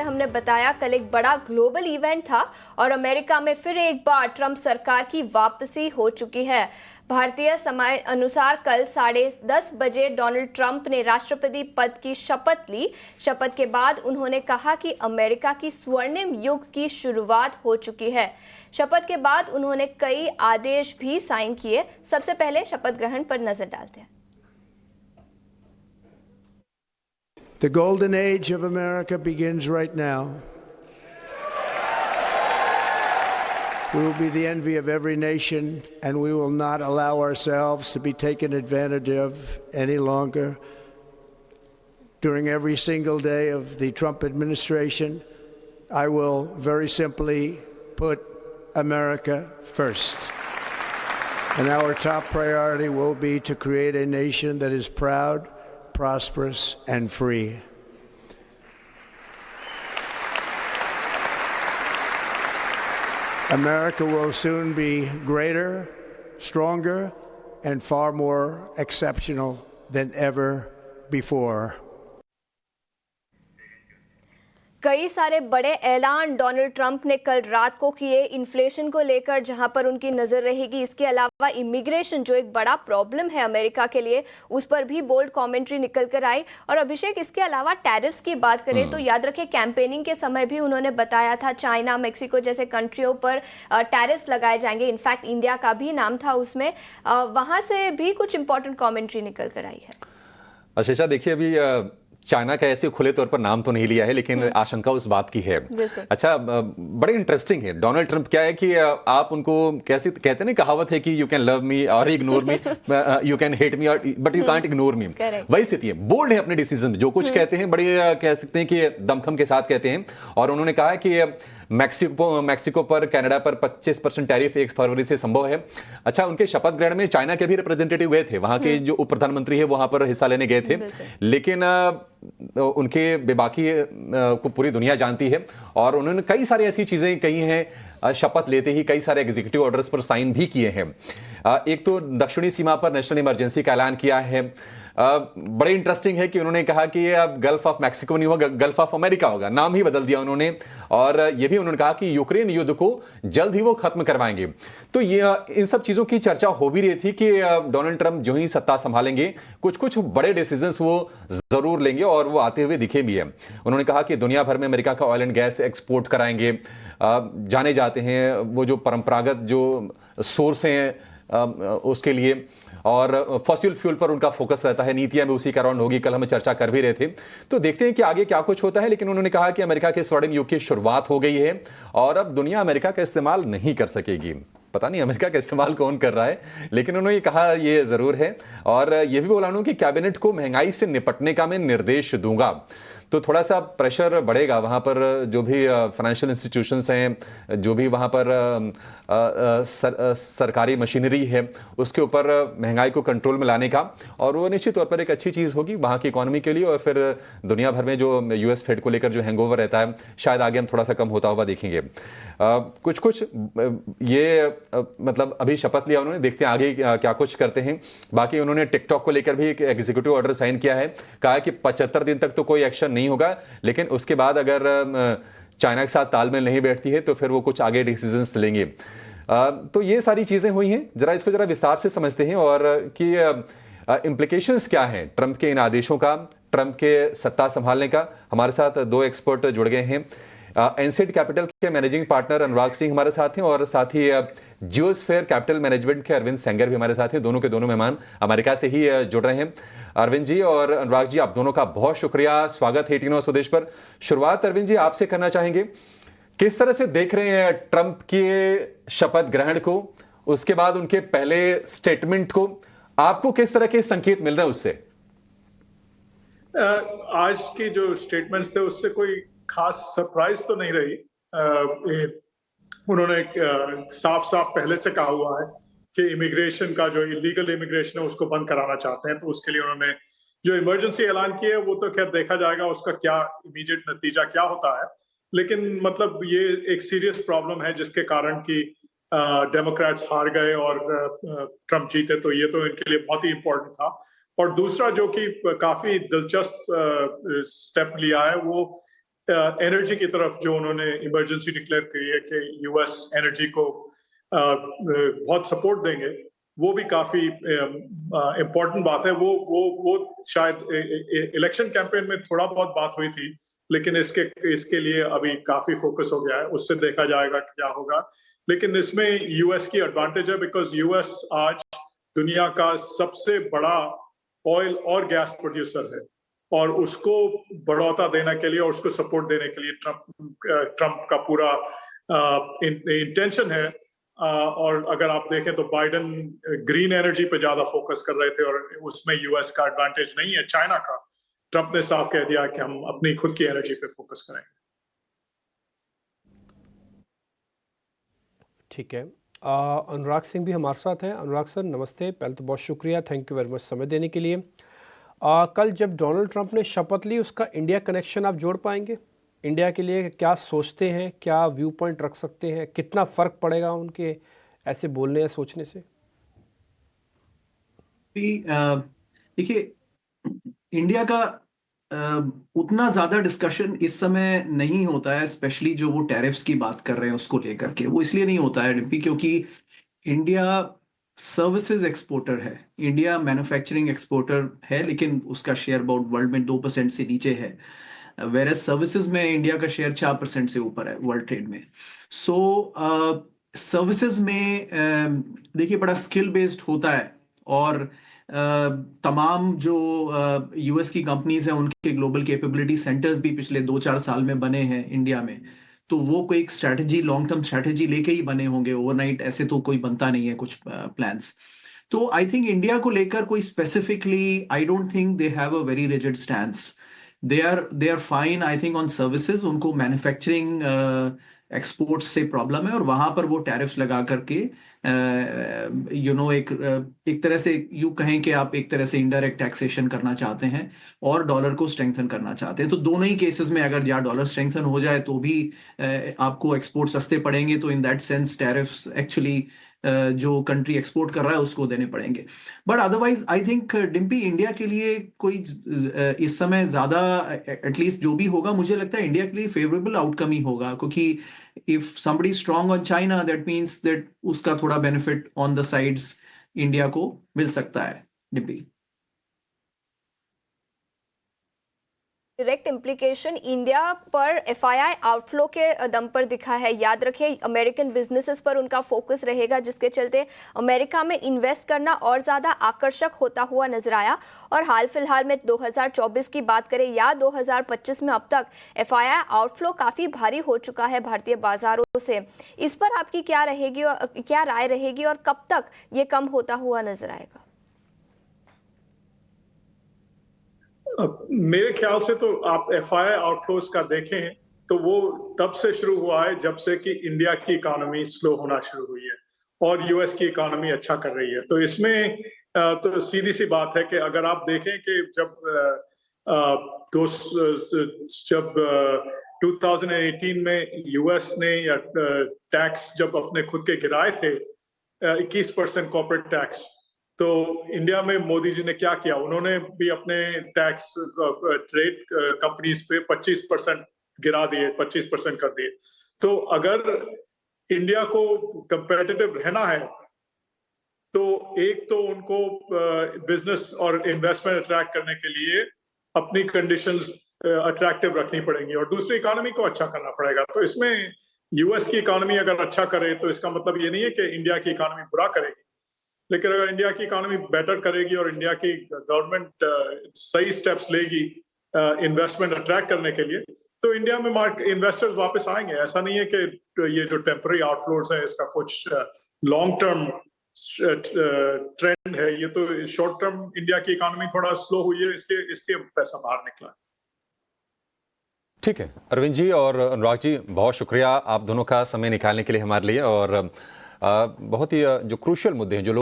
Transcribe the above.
हमने बताया, कल एक बड़ा ग्लोबल इवेंट था और अमेरिका में फिर एक बार ट्रंप सरकार की वापसी हो चुकी है। भारतीय समय अनुसार कल 10:30 बजे डोनाल्ड ट्रंप ने राष्ट्रपति पद की शपथ ली। शपथ के बाद उन्होंने कहा कि अमेरिका की स्वर्णिम युग की शुरुआत हो चुकी है। शपथ के बाद उन्होंने कई आदेश भी साइन किए। सबसे पहले शपथ ग्रहण पर नजर डालते हैं। The golden age of America begins right now. We will be the envy of every nation, and we will not allow ourselves to be taken advantage of any longer. During every single day of the Trump administration, I will very simply put America first. And our top priority will be to create a nation that is proud, prosperous, and free. America will soon be greater, stronger, and far more exceptional than ever before. कई सारे बड़े ऐलान Donald Trump ने कल रात को किए inflation को लेकर, जहां पर उनकी नजर रहेगी। इसके अलावा इमिग्रेशन, जो एक बड़ा प्रॉब्लम है अमेरिका के लिए, उस पर भी बोल्ड कमेंट्री निकल कर आई। और अभिषेक, इसके अलावा टैरिफ्स की बात करें तो याद रखें, कैंपेनिंग के समय भी उन्होंने बताया था चाइना, मेक्सिको जैसे कंट्रियों पर टैरिफ्स लगाए जाएंगे। इनफैक्ट इंडिया का भी नाम था उसमें। वहां से भी कुछ इंपॉर्टेंट कमेंट्री निकल कर आई है। आशीषा, देखिए, अभी चाइना का ऐसे खुले तौर पर नाम तो नहीं लिया है, लेकिन आशंका उस बात की है। अच्छा, बड़े इंटरेस्टिंग है डोनाल्ड ट्रंप। क्या है कि आप उनको कैसे कहते हैं ना, कहावत है कि you can love me or ignore me, you can hate me और but you can't ignore me. वही स्थिति है। बोल्ड है अपने डिसीजन में, जो कुछ कहते हैं बड़े कह सकते हैं कि दमखम के साथ कहते हैं। और उन्होंने कहा है कि मैक्सिको पर, कनाडा पर 25% टैरिफ 1 फरवरी से संभव है। अच्छा, उनके शपथ ग्रहण में चाइना के भी रिप्रेजेंटेटिव गए थे, वहां के जो उप प्रधानमंत्री है वहां पर हिस्सा लेने गए थे। लेकिन उनके बेबाकी को पूरी दुनिया जानती है और उन्होंने कई सारी ऐसी चीजें कही हैं। शपथ लेते ही कई सारे एग्जीक्यूटिव ऑर्डर्स पर साइन भी किए हैं। एक तो दक्षिणी सीमा पर नेशनल इमरजेंसी का ऐलान किया है। बड़े इंटरेस्टिंग है कि उन्होंने कहा कि अब गल्फ ऑफ मैक्सिको नहीं होगा, गल्फ ऑफ अमेरिका होगा। नाम ही बदल दिया उन्होंने। और यह भी उन्होंने कहा कि यूक्रेन युद्ध को जल्द ही वो खत्म करवाएंगे। तो ये इन सब चीजों की चर्चा हो भी रही थी कि डोनाल्ड ट्रंप जो ही सत्ता संभालेंगे, कुछ कुछ बड़े डिसीजंस वो जरूर लेंगे और वो आते हुए दिखे भी है। उन्होंने कहा कि दुनिया भर में अमेरिका का ऑयल एंड गैस एक्सपोर्ट कराएंगे। जाने जाते हैं वो जो परंपरागत जो सोर्स हैं उसके लिए, और फॉसिल फ्यूल पर उनका फोकस रहता है। नीतियां भी उसी के अराउंड होगी, कल हम चर्चा कर भी रहे थे। तो देखते हैं कि आगे क्या कुछ होता है। लेकिन उन्होंने कहा कि अमेरिका के स्वर्णिम युग की शुरुआत हो गई है और अब दुनिया अमेरिका का इस्तेमाल नहीं कर सकेगी। पता नहीं अमेरिका का इस्तेमाल कौन कर रहा है, लेकिन उन्होंने कहा ये जरूर है। और ये भी बोला उन्होंने कि कैबिनेट को महंगाई से निपटने का मैं निर्देश दूंगा। तो थोड़ा सा प्रेशर बढ़ेगा वहाँ पर, जो भी फाइनेंशियल इंस्टीट्यूशंस हैं, जो भी वहाँ पर सरकारी मशीनरी है, उसके ऊपर महंगाई को कंट्रोल में लाने का। और वो निश्चित तौर पर एक अच्छी चीज़ होगी वहाँ की इकोनॉमी के लिए। और फिर दुनिया भर में जो यूएस फेड को लेकर जो हैंगओवर रहता है, शायद आगे हम थोड़ा सा कम होता हुआ देखेंगे। कुछ कुछ ये मतलब अभी शपथ लिया उन्होंने, देखते हैं आगे क्या कुछ करते हैं। बाकी उन्होंने टिकटॉक को लेकर भी एक एग्जीक्यूटिव ऑर्डर साइन किया है। कहा कि 75 दिन तक तो कोई एक्शन नहीं होगा, लेकिन उसके बाद अगर चाइना के साथ तालमेल नहीं बैठती है तो फिर वो कुछ आगे डिसीजंस लेंगे। तो ये सारी चीजें हुई हैं। जरा इसको जरा विस्तार से समझते हैं और कि इम्प्लीकेशंस क्या हैं ट्रंप के इन आदेशों का, ट्रंप के सत्ता संभालने का। हमारे साथ दो एक्सपर्ट जुड़ गए हैं। एनसीड कैपिटल के मैनेजिंग पार्टनर अनुराग सिंह हमारे साथ हैं और साथ ही जियोस्फेयर कैपिटल मैनेजमेंट के अरविंद सेंगर भी हमारे साथ हैं। दोनों के दोनों मेहमान अमेरिका से ही जुड़ रहे हैं। अरविंद जी और अनुराग जी, आप दोनों का बहुत शुक्रिया। स्वागत है 18 और स्वदेश पर। शुरुआत अरविंद जी आपसे करना चाहेंगे, किस तरह से देख रहे हैं ट्रंप के शपथ ग्रहण को, उसके बाद उनके पहले स्टेटमेंट को, आपको किस तरह के संकेत मिल रहे हैं उससे? आज के जो स्टेटमेंट्स थे उससे कोई खास सरप्राइज तो नहीं रही। उन्होंने साफ साफ पहले से कहा हुआ है कि इमिग्रेशन का जो इलीगल इमिग्रेशन है उसको बंद कराना चाहते हैं। तो उसके लिए उन्होंने जो इमरजेंसी ऐलान किया है वो तो खैर देखा जाएगा उसका क्या इमीडिएट नतीजा क्या होता है। लेकिन मतलब ये एक सीरियस प्रॉब्लम है जिसके कारण कि डेमोक्रेट्स हार गए और ट्रंप जीते, तो ये तो इनके लिए बहुत ही इंपॉर्टेंट था। और दूसरा जो कि काफी दिलचस्प स्टेप लिया है वो एनर्जी की तरफ जो उन्होंने इमरजेंसी डिक्लेयर की है कि यूएस एनर्जी को बहुत सपोर्ट देंगे, वो भी काफी इम्पोर्टेंट बात है। वो शायद इलेक्शन कैंपेन में थोड़ा बहुत बात हुई थी, लेकिन इसके लिए अभी काफी फोकस हो गया है। उससे देखा जाएगा क्या होगा, लेकिन इसमें यूएस की एडवांटेज है बिकॉज यूएस आज दुनिया का सबसे बड़ा ऑयल और गैस प्रोड्यूसर है, और उसको बढ़ोतरा देने के लिए और उसको सपोर्ट देने के लिए ट्रम्प का पूरा इंटेंशन है। और अगर आप देखें तो बाइडेन ग्रीन एनर्जी पे ज्यादा फोकस कर रहे थे, और उसमें यूएस का एडवांटेज नहीं है, चाइना का। ट्रम्प ने साफ कह दिया कि हम अपनी खुद की एनर्जी पे फोकस करेंगे। ठीक है, अनुराग सिंह भी हमारे साथ हैं। अनुराग सर नमस्ते, पहले तो बहुत शुक्रिया, थैंक यू वेरी मच समय देने के लिए। कल जब डोनाल्ड ट्रंप ने शपथ ली, उसका इंडिया कनेक्शन आप जोड़ पाएंगे? इंडिया के लिए क्या सोचते हैं, क्या व्यू पॉइंट रख सकते हैं, कितना फ़र्क पड़ेगा उनके ऐसे बोलने या सोचने से? देखिए, इंडिया का उतना ज़्यादा डिस्कशन इस समय नहीं होता है, स्पेशली जो वो टैरिफ्स की बात कर रहे हैं उसको लेकर के। वो इसलिए नहीं होता है डिम्पी, क्योंकि इंडिया सर्विसेज एक्सपोर्टर है, इंडिया मैन्युफैक्चरिंग एक्सपोर्टर है, लेकिन उसका शेयर अबाउट वर्ल्ड में 2% से नीचे है, वेर एज सर्विसेज में इंडिया का शेयर 4% से ऊपर है वर्ल्ड ट्रेड में। सो सर्विसेज में देखिए बड़ा स्किल बेस्ड होता है, और तमाम जो यूएस की कंपनीज हैं उनके ग्लोबल कैपेबिलिटी सेंटर्स भी पिछले 2-4 साल में बने हैं इंडिया में। तो वो कोई एक स्ट्रैटेजी, लॉन्ग टर्म स्ट्रैटेजी लेके ही बने होंगे, ओवरनाइट ऐसे तो कोई बनता नहीं है कुछ प्लान्स। तो आई थिंक इंडिया को लेकर कोई specifically, I don't think they have a very rigid stance. They are fine I think on services. उनको मैन्युफैक्चरिंग एक्सपोर्ट्स से प्रॉब्लम है, और वहां पर वो टैरिफ्स लगा करके एक तरह से यूं कहें कि आप एक तरह से इनडायरेक्ट टैक्सेशन करना चाहते हैं और डॉलर को स्ट्रेंथन करना चाहते हैं। तो दोनों ही केसेस में अगर या डॉलर स्ट्रेंथन हो जाए तो भी आपको एक्सपोर्ट सस्ते पड़ेंगे। तो in that sense tariffs actually जो कंट्री एक्सपोर्ट कर रहा है उसको देने पड़ेंगे। But otherwise I think Dimpy, India के लिए कोई इस समय ज्यादा, एटलीस्ट जो भी होगा, मुझे लगता है इंडिया के लिए फेवरेबल आउटकम ही होगा, क्योंकि if somebody strong on China, that means that उसका थोड़ा benefit on the sides India को मिल सकता है डिम्पी। डायरेक्ट इम्प्लीकेशन इंडिया पर एफआईआई आउटफ्लो के दम पर दिखा है। याद रखिए, अमेरिकन बिजनेसेस पर उनका फोकस रहेगा, जिसके चलते अमेरिका में इन्वेस्ट करना और ज़्यादा आकर्षक होता हुआ नजर आया। और हाल फिलहाल में 2024 की बात करें या 2025 में, अब तक एफआईआई आउटफ्लो काफ़ी भारी हो चुका है भारतीय बाजारों से। इस पर आपकी क्या रहेगी और क्या राय रहेगी, और कब तक ये कम होता हुआ नजर आएगा? मेरे ख्याल से तो आप एफआईआई आउटफ्लोज का देखें तो वो तब से शुरू हुआ है जब से कि इंडिया की इकोनॉमी स्लो होना शुरू हुई है और यूएस की इकोनॉमी अच्छा कर रही है। तो इसमें तो सीधी सी बात है कि अगर आप देखें कि जब 2018 में यूएस ने या टैक्स जब अपने खुद के गिराए थे 21% कॉर्पोरेट टैक्स, तो इंडिया में मोदी जी ने क्या किया, उन्होंने भी अपने टैक्स ट्रेड कंपनीज पे 25% गिरा दिए, 25% कर दिए। तो अगर इंडिया को कंपेटिटिव रहना है तो एक तो उनको बिजनेस और इन्वेस्टमेंट अट्रैक्ट करने के लिए अपनी कंडीशंस अट्रैक्टिव रखनी पड़ेंगी, और दूसरी इकोनॉमी को अच्छा करना पड़ेगा। तो इसमें यूएस की इकोनॉमी अगर अच्छा करे तो इसका मतलब ये नहीं है कि इंडिया की इकोनॉमी बुरा करेगी, लेकिन अगर इंडिया की इकोनॉमी बेटर करेगी और इंडिया की गवर्नमेंट सही स्टेप्स लेगी इन्वेस्टमेंट अट्रैक्ट करने के लिए, तो इंडिया में इन्वेस्टर्स वापस आएंगे। ऐसा नहीं है कि ये जो टेम्पररी आउटफ्लोज है इसका कुछ लॉन्ग टर्म ट्रेंड है। ये तो शॉर्ट टर्म इंडिया की इकोनॉमी थोड़ा स्लो हुई है, इसलिए पैसा बाहर निकला। ठीक है अरविंद जी और अनुराग जी, बहुत शुक्रिया आप दोनों का समय निकालने के लिए हमारे लिए, और बहुत ही जो क्रूशियल मुद्दे हैं जो